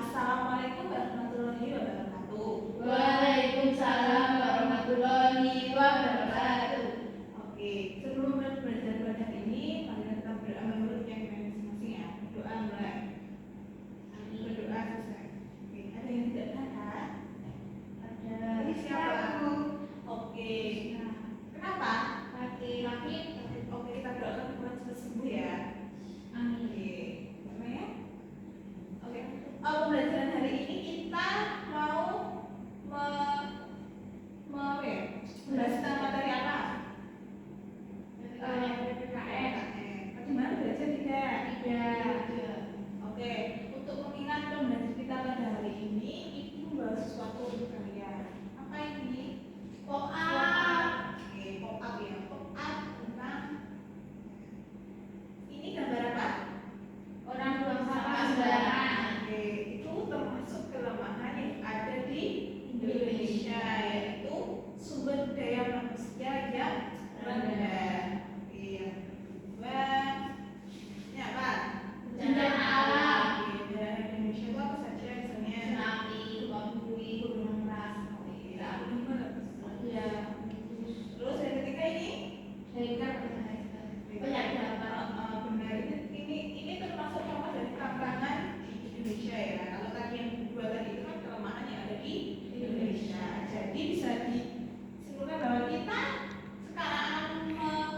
Assalamualaikum warahmatullahi wabarakatuh. Waalaikumsalam warahmatullahi wabarakatuh. Oke, sebelum belajar belajar ini, mari kita berdoa menurut keyakinan masing-masing ya. Berdoa mulai. Berdoa selesai. Oke, ada yang tidak kata? Ada. Ini siapa? Oke. Nah, kenapa? Laki-laki. Oke, kita doakan Tuhan cepat sembuh ya. Amin. Oke, namanya? Oke. Pembelajaran hari ini kita mau membahas tentang materi apa? PPKN. Bagaimana belajar tidak? Oke, untuk mengingat pembelajaran kita pada hari ini itu membawa sesuatu untuk kalian. Apa ini? Pop up. Oke, pop up ya. Pop up tentang ini gambar apa? Orang buang sampah sembarangan. Oke, itu termasuk kelemahan yang ada di Indonesia, yaitu sumber daya manusia yang rendah. Oke, yang kedua ini apa? Bencana alam. Oke, daerah Indonesia itu apa saja misalnya? Tsunami, gempa bumi, gunung keras. Oke, ya. Terus yang ketiga ini? Penyakit benar. Ini termasuk contoh dari tantangan di Indonesia ya. Kalau tadi yang kedua tadi itu kan kelemahan yang ada di Indonesia. Jadi bisa disimpulkan bahwa kita sekarang akan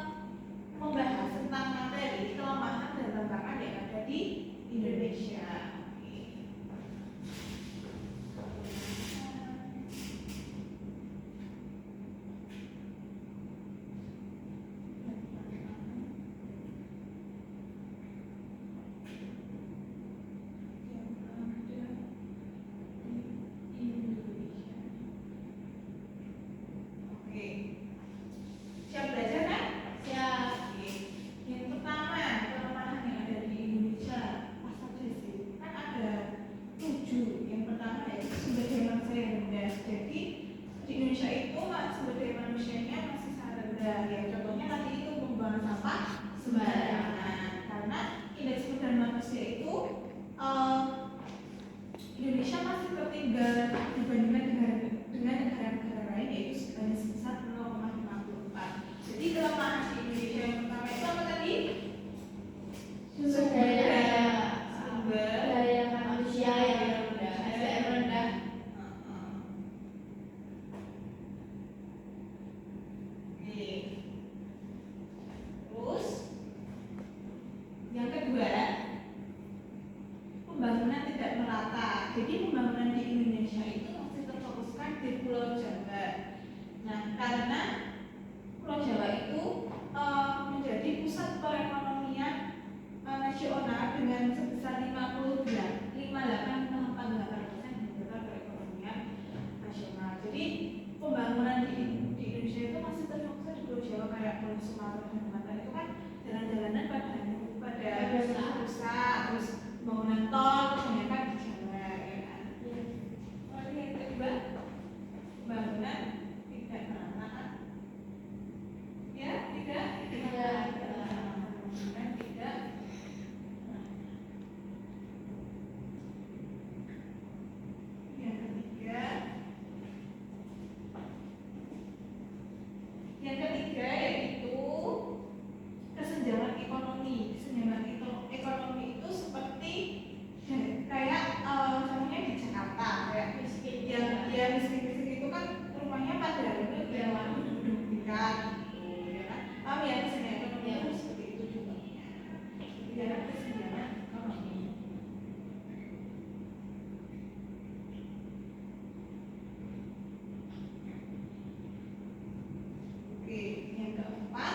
membahas tentang materi kelemahan dan tantangan yang ada di Indonesia. Siap belajar kan? Siap. Yang pertama, kelemahan yang ada di Indonesia apa saja sih? Kan ada 7. Yang pertama yaitu sumber daya manusia yang rendah. Jadi di Indonesia itu sumber daya manusianya masih sangat rendah. Ya contohnya tadi itu pembuangan sampah sembarangan. Karena indeks sumber daya manusia itu Indonesia masih tertinggal dibandingkan dengan negara-negara lain, yaitu hanya sebesar 0,54. Jadi kelemahan di Indonesia yang pertama itu apa tadi? Sumber daya manusia yang rendah. Terus yang kedua, pembangunan tidak merata. Jadi pembangunan di Indonesia itu masih terfokuskan di Pulau Jawa. Nah, karena Pulau Jawa itu menjadi pusat perekonomian nasional dengan sebesar 58,48% total perekonomian nasional. Jadi pembangunan di Indonesia itu masih terfokus di Pulau Jawa, kayak Pulau Sumatera dan Sumatera itu kan jalan-jalanan pada pusat, terus pembangunan tol kebanyakan di Jawa, ya kan? Lalu yang kedua, pembangunan tidak merata. Ya, tidak. Pembangunan tidak. Yang ketiga yaitu kesenjangan ekonomi. Kesenjangan ekonomi itu seperti kayak contohnya di Jakarta, kayak yang miskin itu kan rumahnya pada itu yang duduk-dudukan gitu, ya kan? Paham ya kesenjangan ekonomi itu seperti itu juga. Ya, kesenjangan ekonomi. Oke, yang keempat,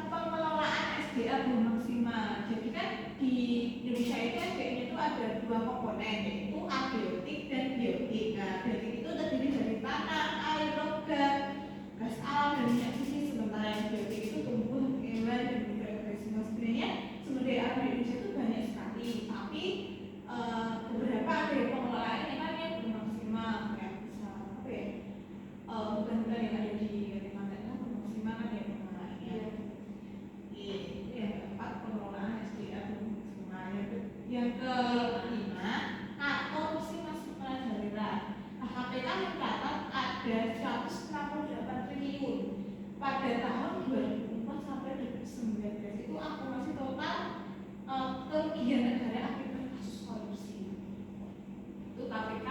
pengelolaan SDA belum maksimal. Jadi kan di Indonesia itu SDA-nya itu ada 2 komponen, yaitu abiotik dan biotik. Nah, biotik itu terdiri dari tanah, air, logam, gas alam, dan minyak bumi. Sementara yang biotik itu tumbuh, hewan, dan juga organisme. Sebenarnya sumber daya alam di Indonesia itu banyak sekali, tapi beberapa ada yang pengelolaannya kan yang belum maksimal, kayak misal apa ya? Hutan-hutan yang ada di Kalimantan itu belum maksimal kan ya pengelolaannya. Yang keempat, pengelolaan SDA belum maksimal. Yang kelima, korupsi masuk merajalela. Nah, KPK mencatat ada 168 triliun pada tahun 2004 sampai 2019. Itu akumulasi total kerugian negara akibat kasus korupsi. Itu KPK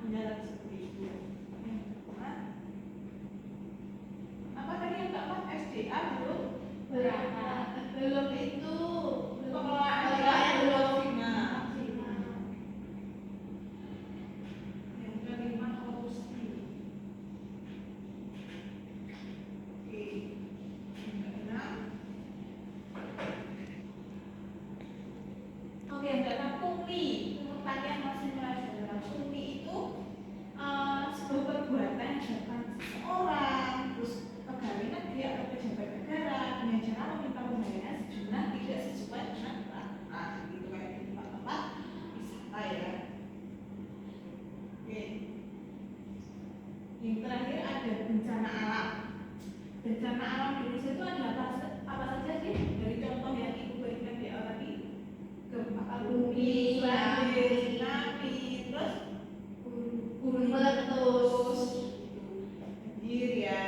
mencatat seperti itu. Apa tadi yang keempat, SDA belum berapa? Belum itu. pengelolaan Pengelolaan belum belum maksimal. Yang kelima, korupsi. Oke. Yang keenam. Oke, yang keenam, pungli. Pertanyaan masih merajalela. Pungli itu sebuah perbuatan yang dilakukan seseorang, terus pegawai negeri atau pejabat negara dengan cara meminta pembayaran sejumlah tidak sesuai dengan peraturan, gitu kayak di tempat-tempat wisata ya. Oke. Yang terakhir ada bencana alam. Bencana alam di Indonesia itu ada apa saja sih? Dari contoh yang ibu berikan di awal tadi, gempa bumi, banjir, tsunami, terus gunung meletus, banjir ya.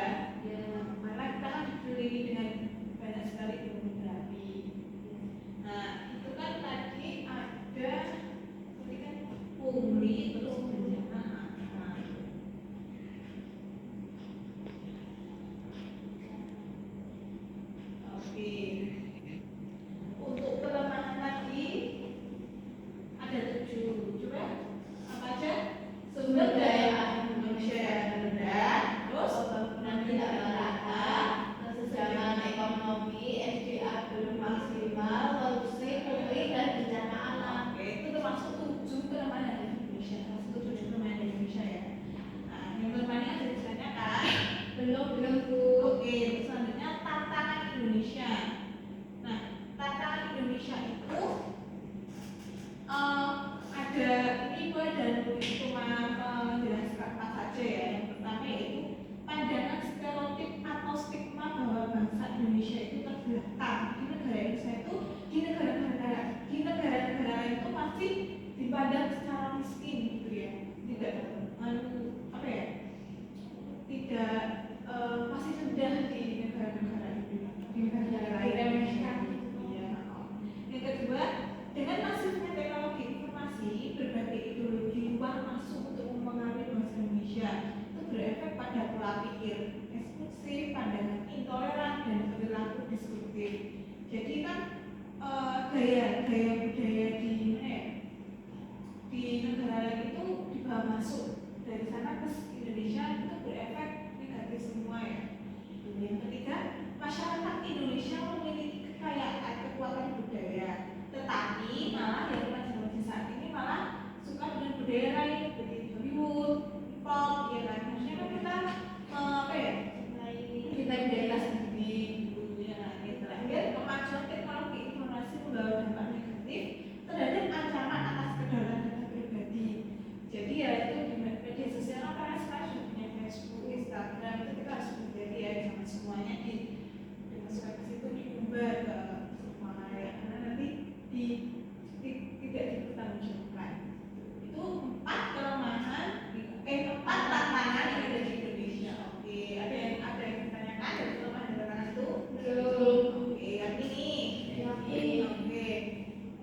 Karena kita kan dikelilingi dengan banyak sekali gunung berapi. Nah, itu kan tadi ada tadi kan pungli terus bencana alam. Oke. Untuk kelemahan tadi ada 7. Coba apa aja? Sumber daya manusia yang rendah, terus Pembangunan tidak merata, kesenjangan ekonomi, SDA belum maksimal, korupsi, pungli, dan bencana alam. oke, itu termasuk 7 kelemahan dari Indonesia. Termasuk 7 kelemahan dari Indonesia ya. Nah, yang kelemahannya ada ditanyakan. Belum Bu. Oke, selanjutnya tantangan Indonesia. Nah, tantangan Indonesia itu ada ini gue dan cuma menjelaskan apa saja ya. Yang pertama yaitu pandangan stereotip atau stigma bahwa bangsa Indonesia itu terbelakang di negara Indonesia itu di negara-negara lain itu masih dipandang secara miskin gitu ya, tidak apa ya, tidak masih rendah di negara-negara lain. Iya. Yang kedua, dengan masifnya teknologi informasi, berbagai ideologi luar masuk untuk mempengaruhi bangsa Indonesia. Itu berefek pada pola pikir eksklusif, pandangan intoleran, dan perilaku destruktif. Jadi kan gaya budaya di mana ya? Di negara lain itu dibawa masuk dari sana ke Indonesia, itu berefek negatif semua ya. Yang ketiga, masyarakat Indonesia memiliki kekayaan kekuatan budaya, tetapi malah yang remaja saat ini malah suka dengan budaya lain seperti Hollywood, pop, ya kan? Harusnya kan kita apa ya? Kita budaya sendiri, gitu ya. Yang terakhir, kemajuan teknologi informasi membawa dampak negatif terhadap ancaman atas kedaulatan data pribadi. Jadi ya itu di media sosial karena sekarang sudah punya Facebook, Instagram, itu kita harus menjadi ya jangan semuanya dimasukkan ke situ, diumbar ke semua ya, karena nanti tidak dipertanggungjawabkan. Itu 4 kelemahan, 4 tantangan yang ada di Indonesia. Oke, ada yang ditanyakan dari kelemahan dan tantangan itu? Belum. Oke, yang ini.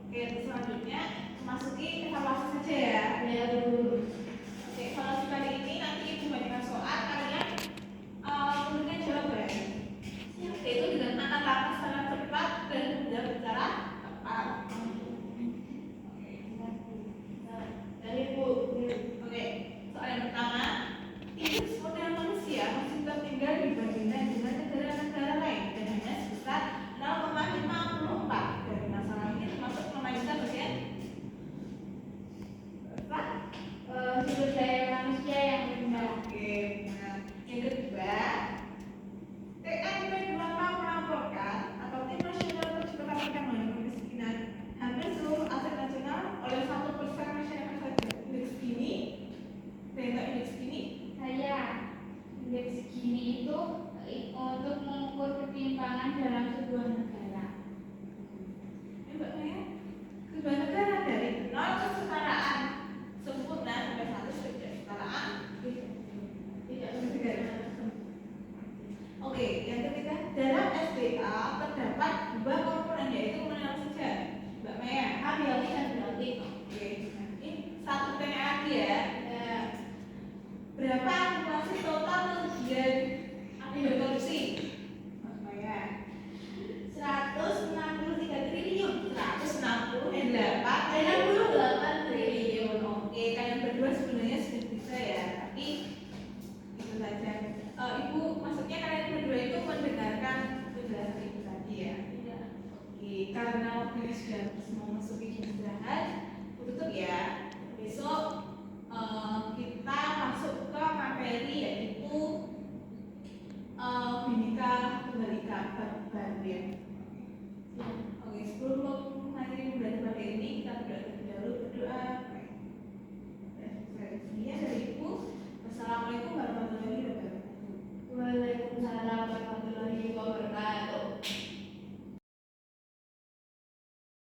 Oke, selanjutnya masuki evaluasi saja ya. Ya Bu. Oke, evaluasi kali ini nanti ibu bagikan soal, kalian memberikan jawaban. Yaitu dengan menata secara cepat dan menjawab secara tepat. Dari Bu. Oke, soal yang pertama, indeks modal manusia masih tertinggal dibandingkan dengan negara-negara lain dan hanya sebesar 0,54. Dari masalah ini termasuk melanjutkan bagian apa? Sumber daya manusia yang rendah. Oke, nah yang kedua, TNP 2K melaporkan atau Tim Nasional Percepatan Penanggulangan Kemiskinan hampir seluruh aset nasional oleh 1% masyarakat saja. Indeks gini, indeks gini, Saya indeks Gini itu untuk mengukur ketimpangan dalam sebuah negara. Mbak Maya, sebuah negara ada SDA harus mau